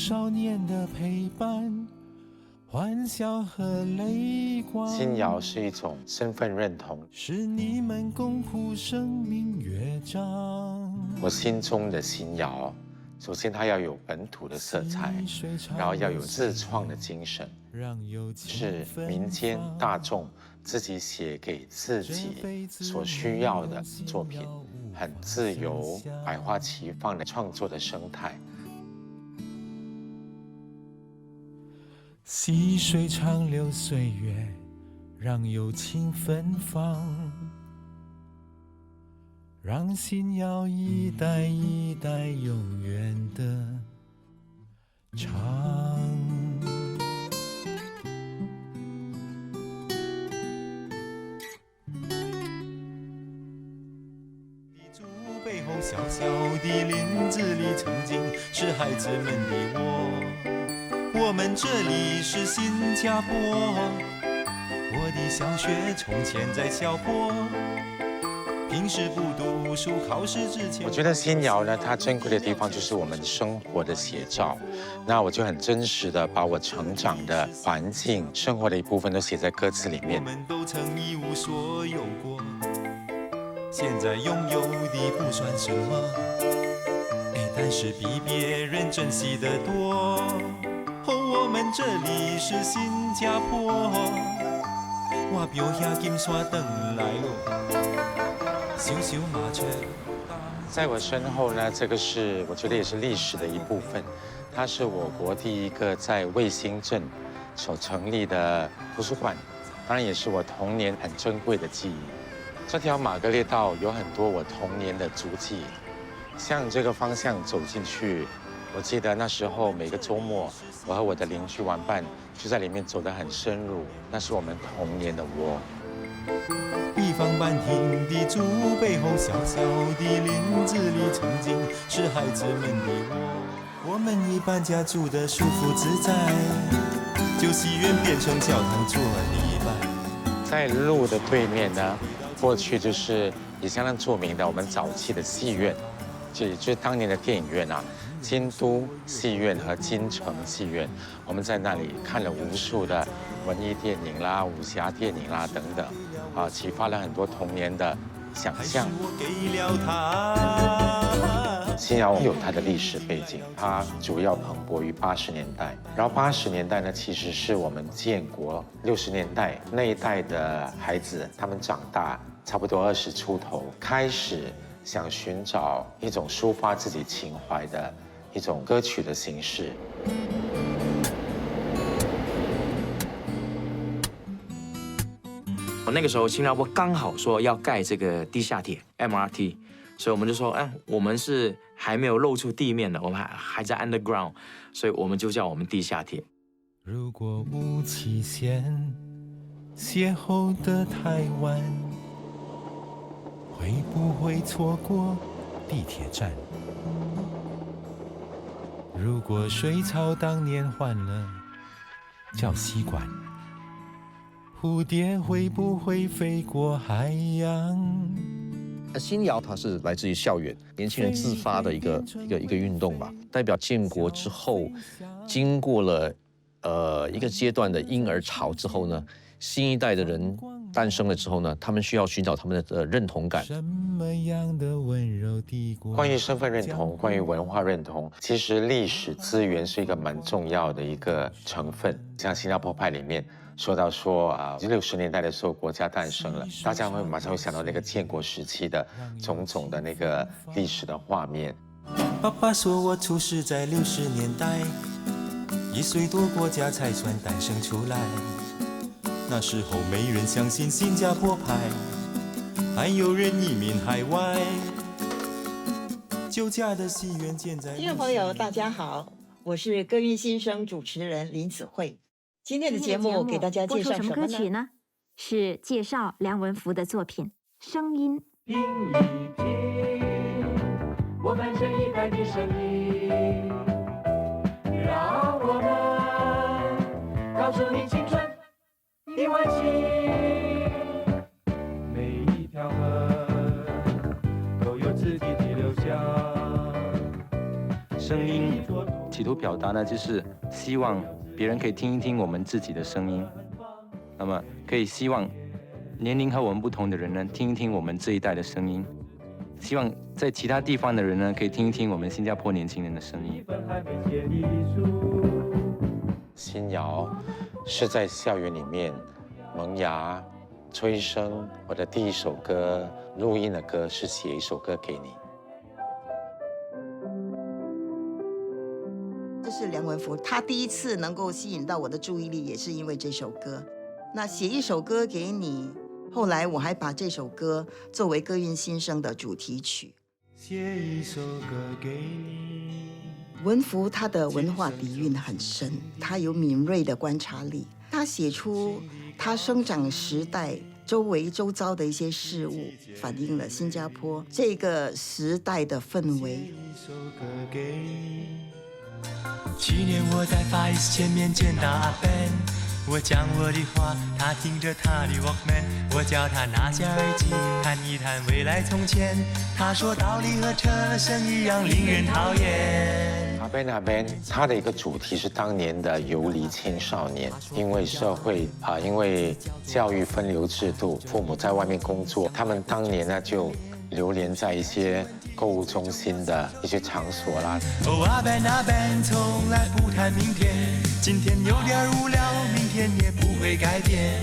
少年的陪伴，欢笑和泪光。新谣是一种身份认同，是你们共谱生命乐章。我心中的新谣，首先它要有本土的色彩，然后要有自创的精神，是民间大众自己写给自己所需要的作品，很自由、百花齐放的创作的生态。细水长流岁月，让友情芬芳，让心谣一代一代永远的唱。背后小小的林子里，曾经是孩子们的我们这里是新加坡，我的小学从前在小坡，平时不读书，考试之前。我觉得新谣呢，它珍贵的地方就是我们生活的写照。那我就很真实的把我成长的环境、生活的一部分都写在歌词里面。我们都曾一无所有过，现在拥有的不算什么，但是比别人珍惜的多。我们这里是新加坡，我标下金沙等来咯，小小麻雀。在我身后呢，这个是我觉得也是历史的一部分，它是我国第一个在卫星镇所成立的图书馆，当然也是我童年很珍贵的记忆。这条玛格烈道有很多我童年的足迹，向这个方向走进去。我记得那时候每个周末，我和我的邻居玩伴就在里面走得很深入，那是我们童年的窝。一方半庭的竹背后，小小的林子里，曾经是孩子们的我们一搬家住得舒服自在，旧戏院变成教堂做礼拜。在路的对面呢，过去就是也相当著名的我们早期的戏院，就是当年的电影院啊。京都戏院和京城戏院，我们在那里看了无数的文艺电影啦、武侠电影啦等等，启发了很多童年的想象。新谣有它的历史背景，它主要蓬勃于80年代，然后80年代呢，其实是我们建国60年代那一代的孩子，他们长大差不多20出头，开始想寻找一种抒发自己情怀的一种歌曲的形式。我那个时候新加坡刚好说要盖这个地下铁 MRT， 所以我们就说，我们是还没有露出地面的，我们还在 underground， 所以我们就叫我们地下铁。如果无期限邂逅的台湾，会不会错过地铁站？如果水草当年换了叫吸管，蝴蝶会不会飞过海洋？新谣它是来自于校园年轻人自发的一个运动吧，代表建国之后，经过了一个阶段的婴儿潮之后呢，新一代的人诞生了之后呢，他们需要寻找他们的认同感。关于身份认同，关于文化认同，其实历史资源是一个蛮重要的一个成分。像新加坡派里面说到说60年代的时候国家诞生了，大家会马上会想到那个建国时期的种种的那个历史的画面。爸爸说我出世在60年代，1岁多国家才算诞生出来。那时候没人相信新加坡派，还有人移民海外。旧家的戏院建在。听众朋友大家好，我是歌韵新声主持人林子慧。今天的节目给大家介绍什么歌曲呢？是介绍梁文福的作品《声音》。听一听，我们这一代的声音，让我们告诉你青春的温馨。每一条河都有自己的流向，声音。企图表达呢，就是希望别人可以听一听我们自己的声音，那么可以希望年龄和我们不同的人呢，听一听我们这一代的声音，希望在其他地方的人呢，可以听一听我们新加坡年轻人的声音。新谣是在校园里面萌芽、催生。我的第一首歌录音的歌是写一首歌给你。这是梁文福，他第一次能够吸引到我的注意力，也是因为这首歌。那写一首歌给你，后来我还把这首歌作为歌韵新生的主题曲。写一首歌给你。文福他的文化底蕴很深，他有敏锐的观察力，他写出他生长时代周围周遭的一些事物，反映了新加坡这个时代的氛围。一首歌给你。去年我在 Faiz 前面见到阿 Ben， 我讲我的话，他听着他的 Walkman， 我叫他拿下耳机，谈一谈未来从前。他说道理和车声一样令人讨厌。阿 Ben， 他的一个主题是当年的游离青少年，因为社会因为教育分流制度，父母在外面工作，他们当年呢就流连在一些购物中心的一些场所啦。哦，阿 Ben 从来不谈明天，今天有点无聊，明天也不会改变。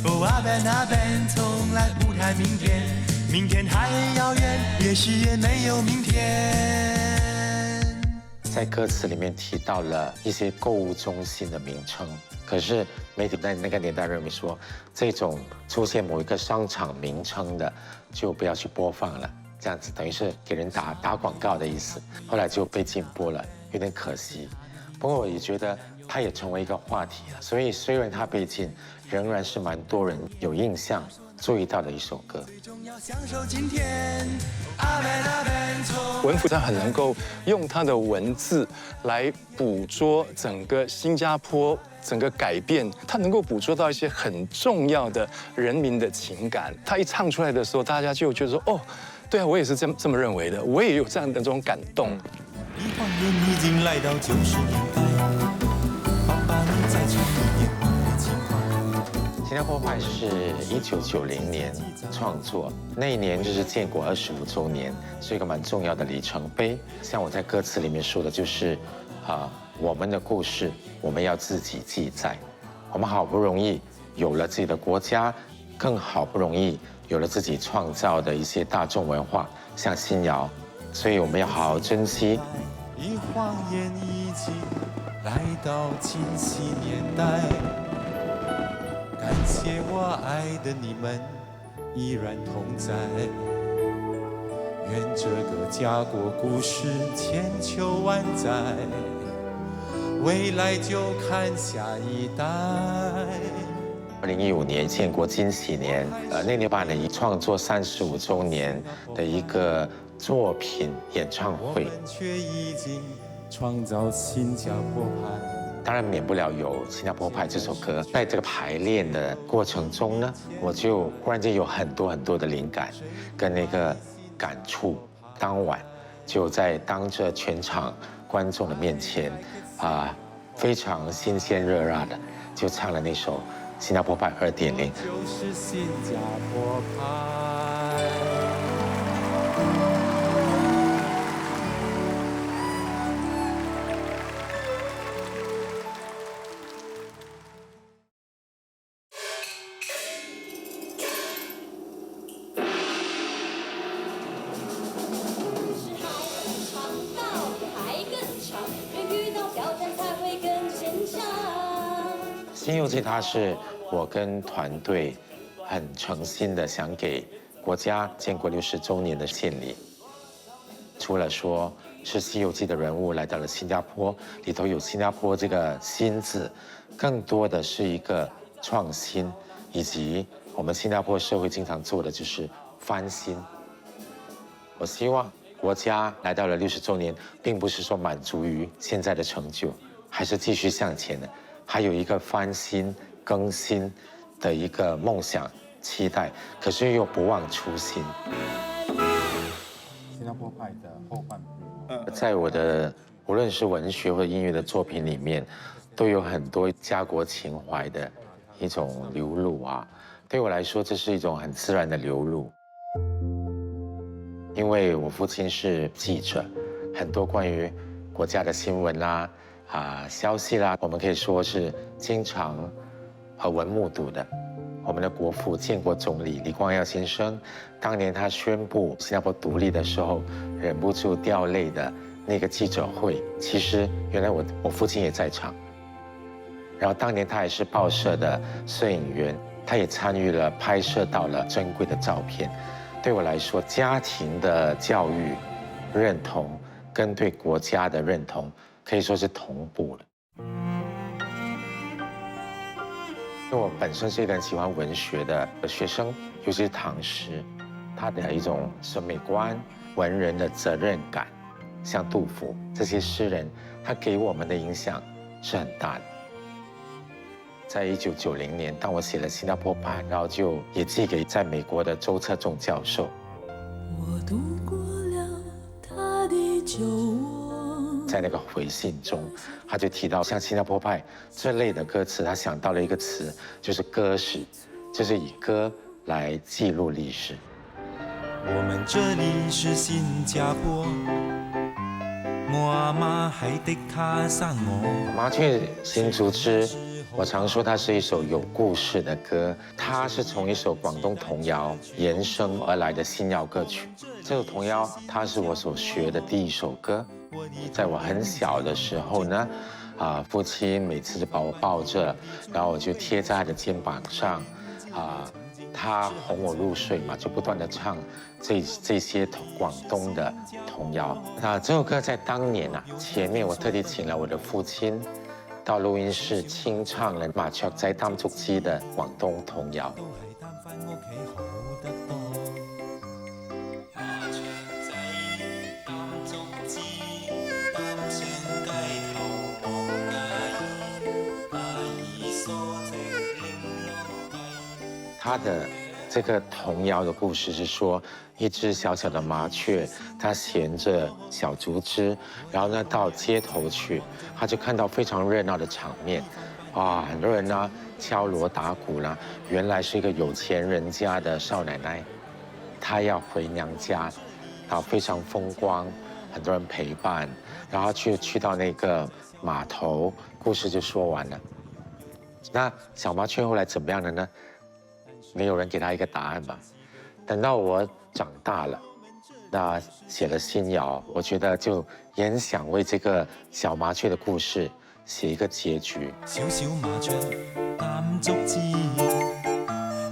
哦，阿 Ben 从来不谈明天，明天还很遥远，也许也没有明天。在歌词里面提到了一些购物中心的名称，可是媒体在那个年代认为说，这种出现某一个商场名称的就不要去播放了，这样子等于是给人打广告的意思。后来就被禁播了，有点可惜。不过我也觉得它也成为一个话题了，所以虽然它被禁，仍然是蛮多人有印象、注意到的一首歌。文福他很能够用他的文字来捕捉整个新加坡整个改变，他能够捕捉到一些很重要的人民的情感。他一唱出来的时候，大家就觉得说，哦，对啊，我也是这么认为的，我也有这样的这种感动。一晃眼已经来到90年代，爸爸你再唱一遍我的情怀。新加坡派是1990年创作，那一年就是建国25周年，是一个蛮重要的里程碑。像我在歌词里面说的，就是我们的故事我们要自己记载。我们好不容易有了自己的国家，更好不容易有了自己创造的一些大众文化，像新谣，所以我们要好好珍惜。一晃眼已经来到千禧年代，感谢我爱的你们依然同在，愿这个家国故事千秋万载，未来就看下一代。2015年建国金禧年，那年办了一创作35周年的一个作品演唱会，却已经创造新加坡派。当然免不了有《新加坡派》这首歌。在这个排练的过程中呢，我就忽然间有很多的灵感跟那个感触。当晚就在当着全场观众的面前，非常新鲜热辣的就唱了那首《新加坡派2.0》。就是新加坡派。《新游记》它是我跟团队很诚心的想给国家建国60周年的献礼。除了说是《西游记》的人物来到了新加坡，里头有新加坡这个新字，更多的是一个创新，以及我们新加坡社会经常做的就是翻新。我希望国家来到了60周年，并不是说满足于现在的成就，还是继续向前的。还有一个翻新更新的一个梦想期待，可是又不忘初心。新加坡派的后半部，在我的无论是文学或音乐的作品里面，都有很多家国情怀的一种流露啊。对我来说，这是一种很自然的流露。因为我父亲是记者，很多关于国家的新闻啦、消息啦，我们可以说是经常耳闻目睹的。我们的国父建国总理李光耀先生，当年他宣布新加坡独立的时候，忍不住掉泪的那个记者会，其实原来我父亲也在场。然后当年他也是报社的摄影员，他也参与了拍摄到了珍贵的照片。对我来说，家庭的教育认同跟对国家的认同可以说是同步了。因为我本身是一个很喜欢文学的学生，尤其是唐诗，他的一种审美观、文人的责任感，像杜甫这些诗人，他给我们的影响是很大的。在1990年，当我写了新加坡版，然后就也寄给在美国的周策仲教授。我度过了他的酒窝。在那个回信中，他就提到像新加坡派这类的歌词，他想到了一个词，就是歌史，就是以歌来记录历史。我们这里是新加坡，马海的卡上我。麻雀新竹枝，我常说它是一首有故事的歌，它是从一首广东童谣延伸而来的新谣歌曲。这首童谣，它是我所学的第一首歌。在我很小的时候呢，父亲每次就把我抱着，然后我就贴在他的肩膀上，他哄我入睡嘛，就不断的唱这些广东的童谣。那这首歌在当年前面我特地请了我的父亲到录音室清唱了麻雀仔擔竹枝的廣東童謠。他的这个童谣的故事是说，一只小小的麻雀，它衔着小竹枝，然后呢到街头去，他就看到非常热闹的场面，很多人呢敲锣打鼓啦，原来是一个有钱人家的少奶奶，她要回娘家，非常风光，很多人陪伴，然后去到那个码头，故事就说完了。那小麻雀后来怎么样了呢？没有人给他一个答案吧。等到我长大了，那写了新谣，我觉得就也想为这个小麻雀的故事写一个結局。小小麻雀擔竹枝，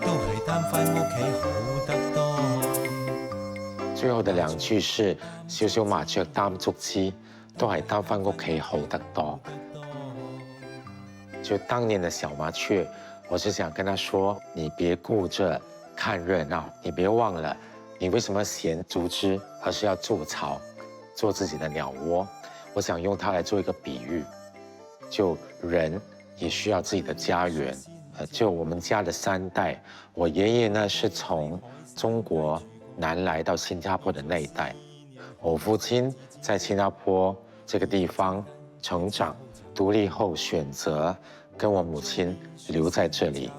都係擔返屋企好得多。最後的兩句是小小麻雀擔竹枝，都係擔返屋企好得多。就當年的小麻雀，我是想跟他說，你別顧着看熱鬧，你別忘了你為什麼衔竹枝，而是要築巢，做自己的鳥窩。我想用它來做一個比喻，就人也需要自己的家園。就我們家的3代，我爺爺呢是從中國南來到新加坡的那一代，我父親在新加坡這個地方成長，獨立後選擇跟我母親留在這裡，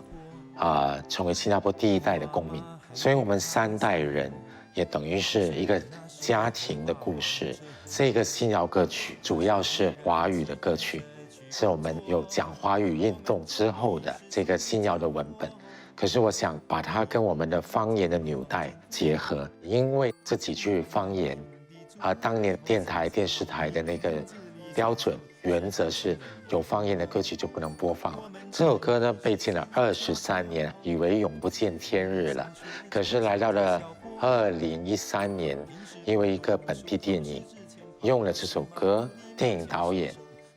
成為新加坡第1代的公民。所以我們3代人也等於是一個家庭的故事。這個新謠歌曲主要是華語的歌曲，是我們有講華語運動之後的這個新謠的文本。可是我想把它跟我們的方言的紐帶結合，因為這幾句方言，當年電台、電視台的那個標準原則是有方言的歌曲就不能播放了。這首歌呢被禁了23年，以為永不見天日了。可是來到了2013年，因為一個本地電影用了這首歌，電影導演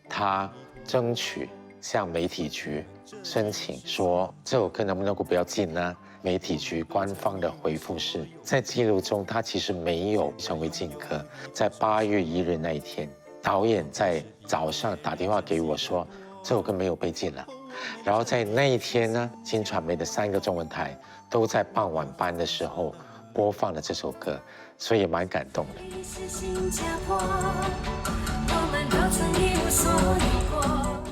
他爭取向媒體局申請說這首歌能不能夠不要禁呢？媒體局官方的回復是在記錄中，它其實沒有成為禁歌。在8月1日那一天，導演在早上打電話給我說，這首歌沒有被禁了。然後在那一天呢，金傳媒的3個中文台都在傍晚班的時候播放了這首歌，所以也蠻感動的。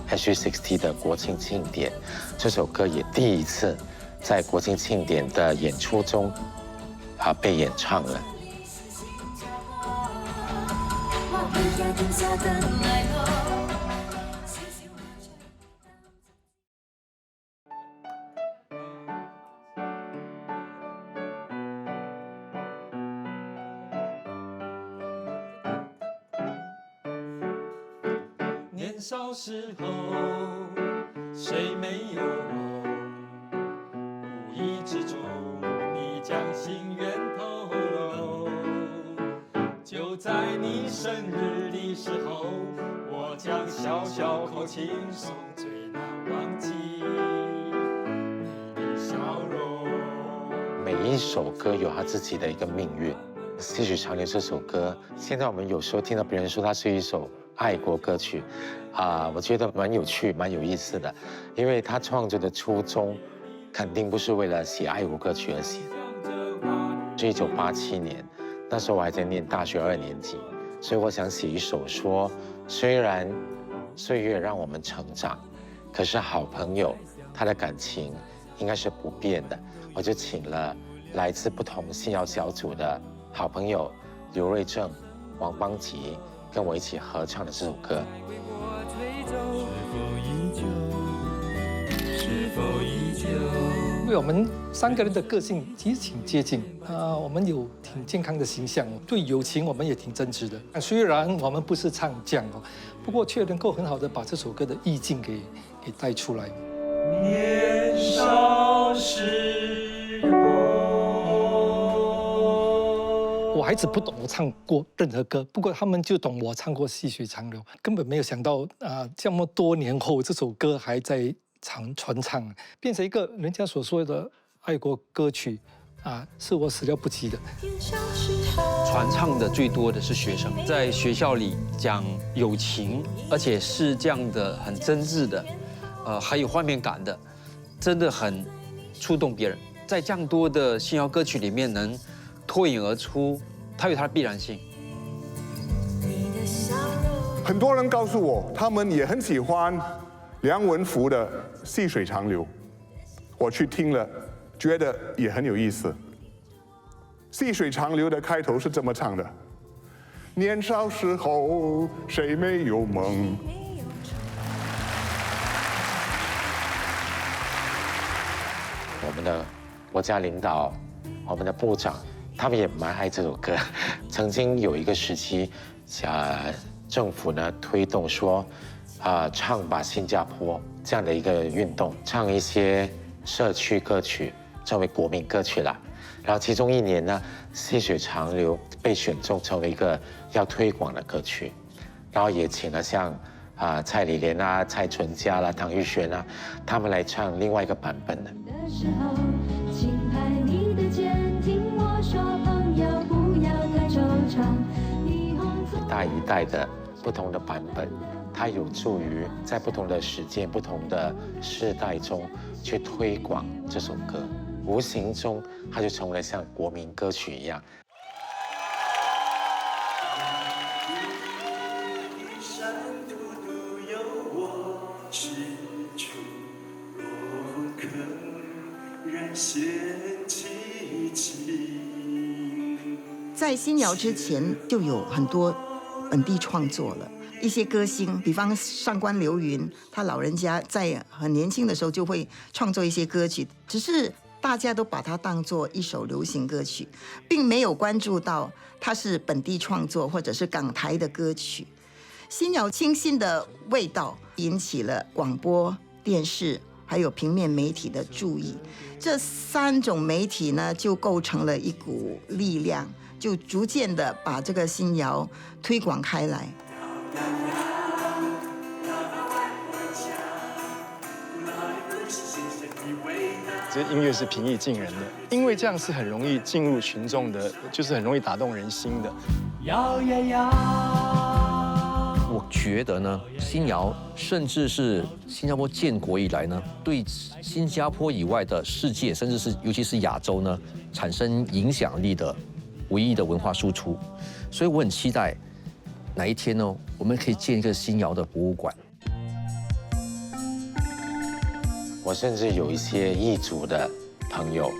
H60 的国庆庆典，这首歌也第一次在国庆庆典的演出中被演唱了。年少时候，谁没有梦？无意之中，你将心愿透露。就在你生日的时候，我将小小口轻松，最难忘记你的笑容。每一首歌有它自己的一个命运。《细水长流》这首歌，现在我们有时候听到别人说它是一首爱国歌曲，我觉得蛮有趣、蛮有意思的，因为他创作的初衷肯定不是为了写爱国歌曲而写的。是1987年，那时候我还在念大学2年级，所以我想写一首说，虽然岁月让我们成长，可是好朋友他的感情应该是不变的。我就请了来自不同信仰小组的好朋友刘瑞正、王邦吉，跟我一起合唱的这首歌。因为我们3个人的个性其实挺接近我们有挺健康的形象，对友情我们也挺真挚的。虽然我们不是唱将不过却能够很好的把这首歌的意境给带出来。年少时候，我孩子不懂我唱过任何歌，不过他们就懂我唱过《细水长流》，根本没有想到这么多年后这首歌还在传唱，变成一个人家所说的爱国歌曲是我始料不及的。传唱的最多的是学生，在学校里讲友情，而且是这样的很真挚的，还有画面感的，真的很触动别人。在这样多的信谣歌曲里面能脱颖而出，它有它的必然性。很多人告诉我，他们也很喜欢梁文福的《细水长流》，我去听了，觉得也很有意思。《细水长流》的开头是这么唱的：年少时候，谁没有梦？我们的国家领导，我们的部长，他们也蛮爱这首歌。曾经有一个时期，政府呢推动说，唱吧新加坡这样的一个运动，唱一些社区歌曲，成为国民歌曲啦。然后其中一年呢，《细水长流》被选中成为一个要推广的歌曲，然后也请了像蔡李莲蔡淳佳啦、唐玉璇他们来唱另外一个版本的。一代一代的不同的版本，它有助于在不同的时间、不同的世代中去推广这首歌，无形中它就成为了像国民歌曲一样。在新谣之前就有很多本地创作了，一些歌星，比方上官流云，他老人家在很年轻的时候就会创作一些歌曲，只是大家都把它当作一首流行歌曲，并没有关注到它是本地创作或者是港台的歌曲。新谣清新的味道引起了广播电视还有平面媒体的注意，这3种媒体呢就构成了一股力量，就逐渐的把这个新谣推广开来。这音乐是平易近人的，因为这样是很容易进入群众的，就是很容易打动人心的。摇呀摇。我觉得呢，新谣甚至是新加坡建国以来呢，对新加坡以外的世界，甚至是尤其是亚洲呢，产生影响力的唯一的文化输出。所以我很期待哪一天呢，我们可以建一个新谣的博物馆。我甚至有一些异族的朋友，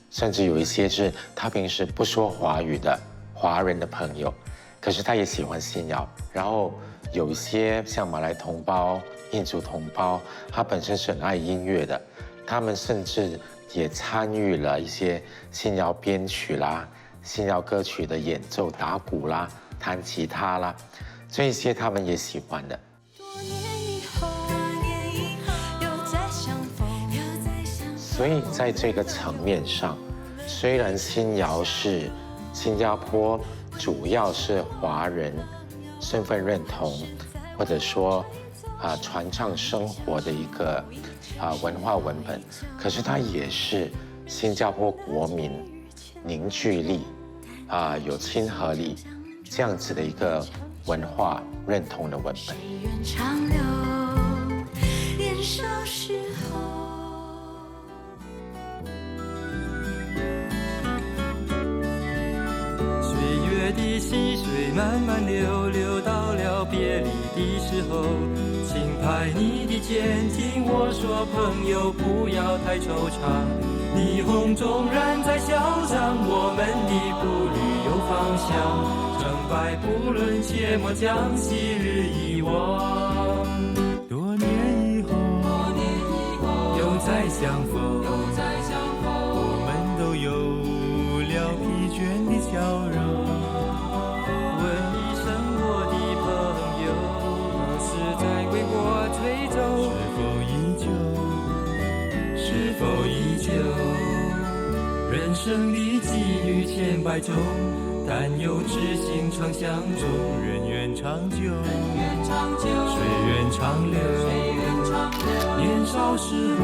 甚至有一些是他平时不说华语的华人的朋友，可是他也喜欢新谣。然后有一些像马来同胞、印族同胞，他本身是很爱音乐的，他们甚至也参与了一些新谣编曲啦、新谣歌曲的演奏、打鼓啦、弹吉他啦，这一些他们也喜欢的。所以在这个层面上，虽然新谣是新加坡主要是华人身份认同，或者说传唱生活的一个文化文本，可是它也是新加坡国民凝聚力有亲和力这样子的一个文化认同的文本。的溪水慢慢流，流到了别离的时候，轻拍你的肩颈，我说朋友不要太惆怅，霓虹纵然再嚣张，我们的步履有方向，成败不论，切莫将昔日遗忘。多年以后，又再相逢，我们都有了疲倦的笑容。是否依旧？人生的际遇千百种，但有知心常相中，人愿长久，水愿长流。年少时候